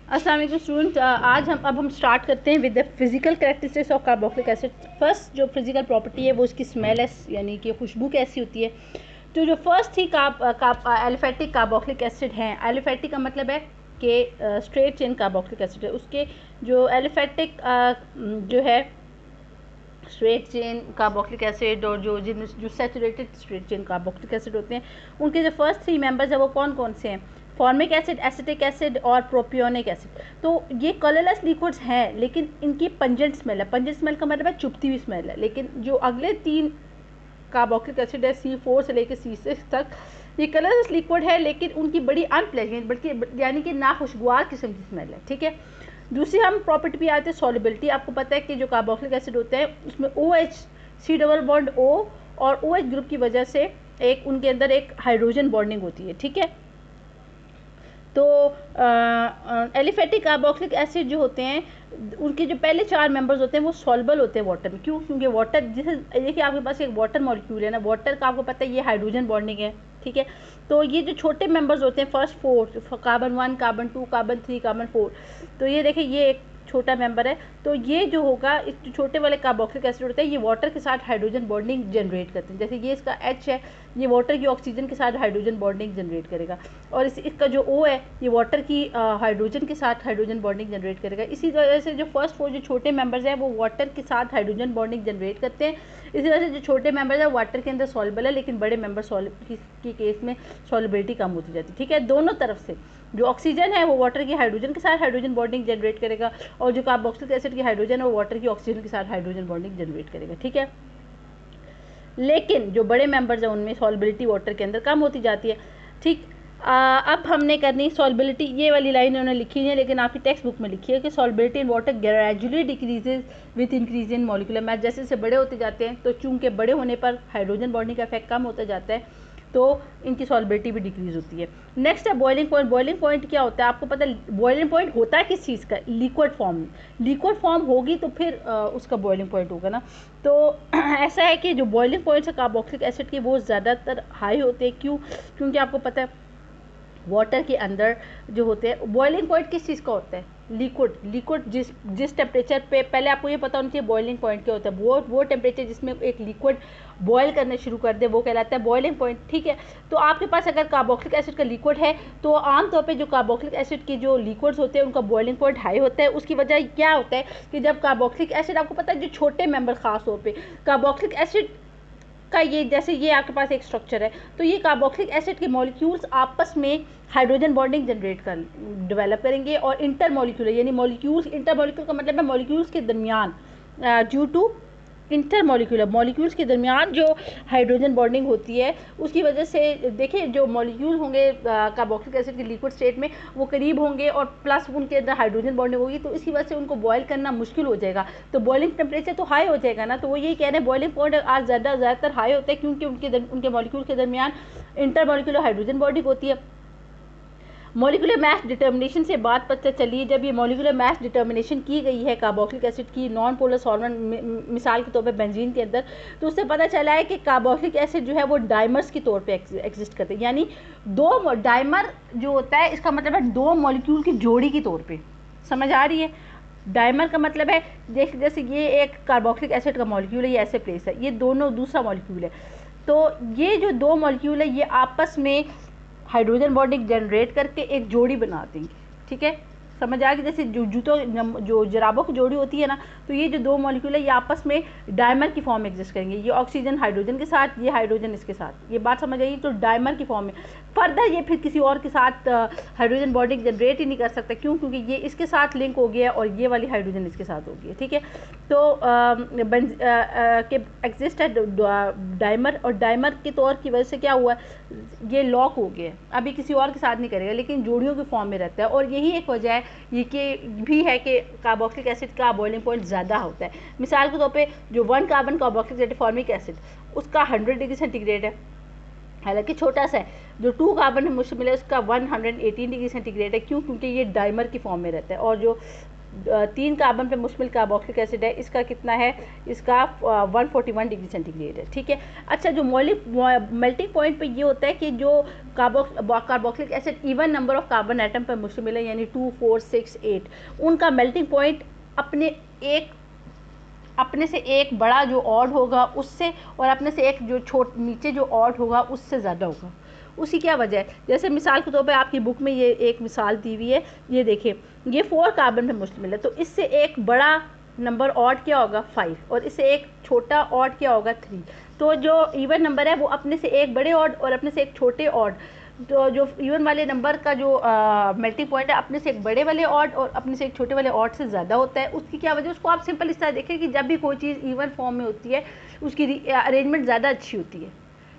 अस्सलाम वालेकुम स्टूडेंट, आज हम स्टार्ट करते हैं with the physical characteristics of carboxylic acid. First जो फिजिकल प्रॉपर्टी है वो उसकी स्मेल है, यानी कि खुशबू कैसी होती है। तो जो फर्स्ट थी एलिफेटिक कार्बोक्सिलिक एसिड हैं। एलिफेटिक का मतलब है कि स्ट्रेट चेन कार्बोक्सिलिक एसिड है। उसके जो एलिफेटिक जो है स्ट्रेट चेन कार्बोक्सिलिक एसिड और जो saturated straight chain carboxylic acid होते हैं, उनके जो फर्स्ट 3 मेंबर्स हैं वो कौन कौन से हैं? फॉर्मिक एसिड, एसिटिक एसिड और प्रोपियोनिक एसिड। तो ये कलरलेस लिक्विड्स हैं, लेकिन इनकी पंजेंट स्मेल है। पंजेंट स्मेल का मतलब है चुभती हुई स्मेल है। लेकिन जो अगले 3 कार्बोक्सिलिक एसिड है, C4 से लेकर C6 तक, ये कलरलेस लिक्विड है, लेकिन उनकी बड़ी अनप्लेजेंट, बल्कि यानी कि नाखुशगवार किस्म की स्मेल है। ठीक है। दूसरी हम प्रॉपर्टी पे आते हैं सॉल्युबिलिटी। आपको पता है कि जो कार्बोक्सिलिक एसिड होते हैं उसमें OH, C double bond O और OH ग्रुप की वजह से एक उनके अंदर एक हाइड्रोजन बॉन्डिंग होती है। ठीक है। तो एलिफेटिक कार्बोक्सिलिक एसिड जो होते हैं, उनके जो पहले 4 मेंबर्स होते हैं वो सॉल्युबल होते हैं वाटर में। क्यों? क्योंकि वाटर, जैसे देखिए आपके पास एक वाटर मॉलिक्यूल है ना, वाटर का आपको पता है ये हाइड्रोजन बॉन्डिंग है। ठीक है। तो ये जो छोटे मेंबर्स होते हैं, first 4, carbon 1, carbon 2, carbon 3, carbon 4, तो ये देखिए ये एक छोटा मेंबर है। तो ये जो होगा, इस जो छोटे वाले कार्बोक्सिलिक एसिड होते हैं, ये वाटर के साथ हाइड्रोजन बॉन्डिंग जनरेट करते हैं। जैसे ये इसका H है, ये वाटर की ऑक्सीजन के साथ हाइड्रोजन बॉन्डिंग जनरेट करेगा, और इसका जो O है ये वाटर की हाइड्रोजन के साथ हाइड्रोजन बॉन्डिंग जनरेट करेगा। इसी वजह से जो फर्स्ट 4 जो छोटे मेंबर्स हैं वो वाटर के साथ हाइड्रोजन बॉन्डिंग जनरेट करते हैं। इसी वजह से जो छोटे मेंबर्स हैं वाटर के अंदर सॉल्युबल है, लेकिन बड़े मेंबर की केस में सॉल्युबिलिटी कम होती जाती है। ठीक है। दोनों तरफ से जो ऑक्सीजन है वो वाटर की हाइड्रोजन के साथ हाइड्रोजन बॉन्डिंग जनरेट करेगा, और जो कार्बोक्सिलिक एसिड की हाइड्रोजन है वो वाटर की ऑक्सीजन के साथ हाइड्रोजन बॉन्डिंग जनरेट करेगा। ठीक है। लेकिन जो बड़े मेंबर्स हैं उनमें सॉल्युबिलिटी वाटर के अंदर कम होती जाती है। ठीक। अब हमने करनी सॉल्युबिलिटी, ये वाली लाइन उन्होंने लिखी है, लेकिन आपकी टेक्स्ट बुक में लिखी है कि solubility in water gradually decreases with increase in molecular mass. जैसे जैसे बड़े होते जाते हैं, तो चूंकि बड़े होने पर हाइड्रोजन बॉन्डिंग का इफेक्ट कम होता जाता है, तो इनकी सॉल्युबिलिटी भी डिक्रीज होती है। नेक्स्ट है बॉइलिंग पॉइंट। बॉइलिंग पॉइंट क्या होता है? आपको पता है बॉइलिंग पॉइंट होता है किस चीज़ का? Liquid form. लिक्विड फॉर्म होगी तो फिर उसका बॉइलिंग पॉइंट होगा ना। तो ऐसा है कि जो बॉइलिंग पॉइंट्स है कार्बोक्सिलिक एसिड की वो ज़्यादातर हाई होते हैं। क्यों? क्योंकि आपको पता है वाटर के अंदर जो होते हैं, बॉइलिंग पॉइंट किस चीज़ का होता है? लिक्विड जिस टेम्परेचर पे, पहले आपको ये पता होना चाहिए बॉइलिंग पॉइंट क्या होता है। वो टेम्परेचर जिसमें एक लिक्विड बॉयल करना शुरू कर दे वो कहलाता है बॉइलिंग पॉइंट। ठीक है। तो आपके पास अगर कार्बोक्सिलिक एसिड का लिक्विड है, तो आमतौर पे जो कार्बोक्सिलिक एसिड के जो लिक्विड्स होते हैं उनका बॉइलिंग पॉइंट हाई होता है। उसकी वजह क्या होता है कि जब कार्बोक्सिलिक एसिड, आपको पता है जो छोटे मेंबर खास तौर पर कार्बोक्सिलिक एसिड का, ये जैसे ये आपके पास एक स्ट्रक्चर है, तो ये कार्बोक्सिलिक एसिड के मॉलिक्यूल्स आपस में हाइड्रोजन बॉन्डिंग जनरेट कर डेवलप करेंगे, और इंटर मॉलिक्यूलर, यानी मॉलिक्यूल्स, इंटर मॉलिक्यूल का मतलब है मॉलिक्यूल्स के दरमियान, ड्यू टू इंटर मॉलिक्यूल्स के दरमियान जो हाइड्रोजन बॉन्डिंग होती है, उसकी वजह से देखिए जो मॉलिक्यूल होंगे कार्बोक्सिलिक एसिड के लिक्विड स्टेट में वो करीब होंगे, और प्लस उनके अंदर हाइड्रोजन बॉन्डिंग होगी, तो इसकी वजह से उनको बॉयल करना मुश्किल हो जाएगा। तो बॉइलिंग टेम्परेचर तो हाई हो जाएगा ना। तो वो यही कह रहे हैं बॉइलिंग पॉइंट आज ज़्यादातर हाई होता है, क्योंकि उनके मॉलिक्यूल के दरमियान इंटर मॉलिक्यूलर हाइड्रोजन बॉन्डिंग होती है। मॉलिक्यूलर मास डिटर्मिनेशन से बात पता चली, जब ये मॉलिक्यूलर मास डिटर्मिनेशन की गई है कार्बोक्सिलिक एसिड की नॉन पोलर सॉल्वेंट, मिसाल के तौर पे बेंजीन के अंदर, तो उससे पता चला है कि कार्बोक्सिलिक एसिड जो है वो डाइमर्स के तौर पे एग्जिस्ट करते हैं। यानी दो डाइमर जो होता है, इसका मतलब है 2 मॉलिक्यूल की जोड़ी के तौर पर। समझ आ रही है? डाइमर का मतलब है जैसे ये एक कार्बोक्सिलिक एसिड का मॉलिक्यूल है, ये ऐसे प्लेस है, ये दोनों दूसरा मॉलिक्यूल है। तो ये जो 2 मॉलिक्यूल है ये आपस में हाइड्रोजन बॉन्डिंग जनरेट करके एक जोड़ी बना देंगे। ठीक है। समझ आ गई? जैसे जो जराबों की जोड़ी होती है ना, तो ये जो 2 मॉलिक्यूल है ये आपस में डायमर की फॉर्म में एग्जिस्ट करेंगे। ये ऑक्सीजन हाइड्रोजन के साथ, ये हाइड्रोजन इसके साथ, ये बात समझ आई? तो डायमर की फॉर्म में फर्दर ये फिर किसी और के साथ हाइड्रोजन बॉन्डिंग जनरेट ही नहीं कर सकता। क्यों? क्योंकि ये इसके साथ लिंक हो गया और ये वाली हाइड्रोजन इसके साथ हो गई है। ठीक है। तो के एग्जिस्ट है डायमर, और डायमर के तौर की वजह से क्या हुआ, ये लॉक हो गया, अभी किसी और के साथ नहीं करेगा, लेकिन जोड़ियों की फॉर्म में रहता है। और यही एक वजह है ये कि भी है कि कार्बोक्सिलिक एसिड का बॉइलिंग पॉइंट ज़्यादा होता है। मिसाल के तौर पे जो 1 carbon carboxylic acid formic acid, उसका 100 डिग्री सेंटीग्रेड है, हालांकि छोटा सा है। जो 2 कार्बन मुझसे मिले उसका 118 डिग्री सेंटीग्रेड है। क्यों? क्योंकि ये डाइमर की फॉर्म में रहता है। और जो 3 कार्बन पे मुश्तमिल कार्बोक्सिलिक एसिड है, इसका कितना है, इसका 141 डिग्री सेंटीग्रेड है, ठीक है। अच्छा, जो मेल्टिंग पॉइंट पे ये होता है कि जो carboxylic acid even number of carbon atom पर मुश्तमिल है, यानी 2, 4, 6, 8, उनका मेल्टिंग पॉइंट अपने से एक बड़ा जो ऑड होगा उससे, और अपने से एक जो नीचे जो ऑड होगा उससे ज़्यादा होगा। उसी क्या वजह है, जैसे मिसाल के तौर पे आपकी बुक में ये एक मिसाल दी हुई है, ये देखिए, ये 4 कार्बन पे मुश्तमिल है, तो इससे एक बड़ा नंबर ऑड क्या होगा 5, और इससे एक छोटा ऑड क्या होगा 3। तो जो इवन नंबर है वो अपने से एक बड़े ऑड और अपने से एक छोटे ऑड, तो जो इवन वाले नंबर का जो मेल्टिंग पॉइंट है अपने से एक बड़े वाले ऑड और अपने से एक छोटे वाले ऑड से ज़्यादा होता है। उसकी क्या वजह, उसको आप सिंपल इस तरह देखें कि जब भी कोई चीज़ इवन फॉर्म में होती है उसकी अरेंजमेंट ज़्यादा अच्छी होती है,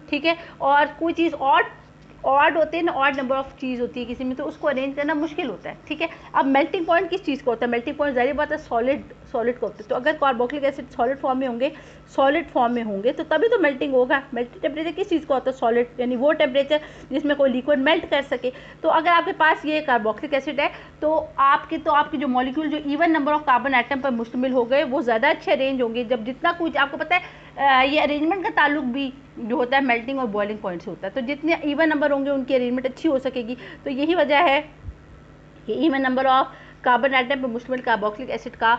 ठीक है। और कोई चीज़ ऑड होते हैं ना, ऑड नंबर ऑफ चीज़ होती है किसी में, तो उसको अरेंज करना मुश्किल होता है, ठीक है। अब मेल्टिंग पॉइंट किस चीज़ का होता है, मेल्टिंग पॉइंट ज़ाहिर बात है सॉलिड का होता है। तो अगर कार्बोक्सिलिक एसिड सॉलिड फॉर्म में होंगे तो तभी तो मेल्टिंग होगा। मेल्टिंग टेम्परेचर किस चीज़ का होता है, सॉलिड, यानी वो टेम्परेचर जिसमें कोई लिक्विड मेल्ट कर सके। तो अगर आपके पास ये कार्बोक्सिलिक एसिड है तो आपके जो मॉलिक्यूल जो even number of carbon atom पर मुश्तमिल हो गए वो ज़्यादा अच्छे अरेंज होंगे। जब जितना कुछ आपको पता है, ये अरेंजमेंट का ताल्लुक भी जो होता है मेल्टिंग और बॉइलिंग पॉइंट से होता है, तो जितने इवन नंबर होंगे उनकी अरेंजमेंट अच्छी हो सकेगी। तो यही वजह है कि even number of carbon atom पर मुश्तमिल कार्बोक्सिलिक एसिड का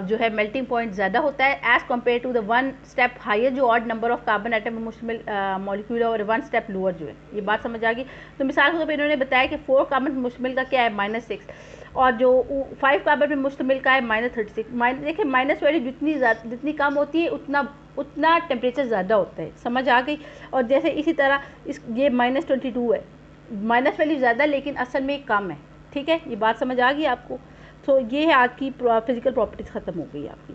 जो है मेल्टिंग पॉइंट ज़्यादा होता है as compare to the 1 step higher जो odd number of carbon atom पर मुश्तमिल मॉलिक्यूल है, और 1 स्टेप लोअर जो है। ये बात समझ आ गई। तो मिसाल के तौर पर इन्होंने बताया कि 4 कार्बन पर मुश्तमिल का क्या है -6, और जो 5 कार्बन पर मुश्तमिल का है -36। देखिए माइनस वैल्यू जितनी कम होती है उतना टेम्परेचर ज़्यादा होता है, समझ आ गई। और जैसे इसी तरह ये -22 है, माइनस वैल्यू ज़्यादा लेकिन असल में कम है, ठीक है। ये बात समझ आ गई आपको। तो ये है आज की फिज़िकल प्रॉपर्टीज़ ख़त्म हो गई आपकी।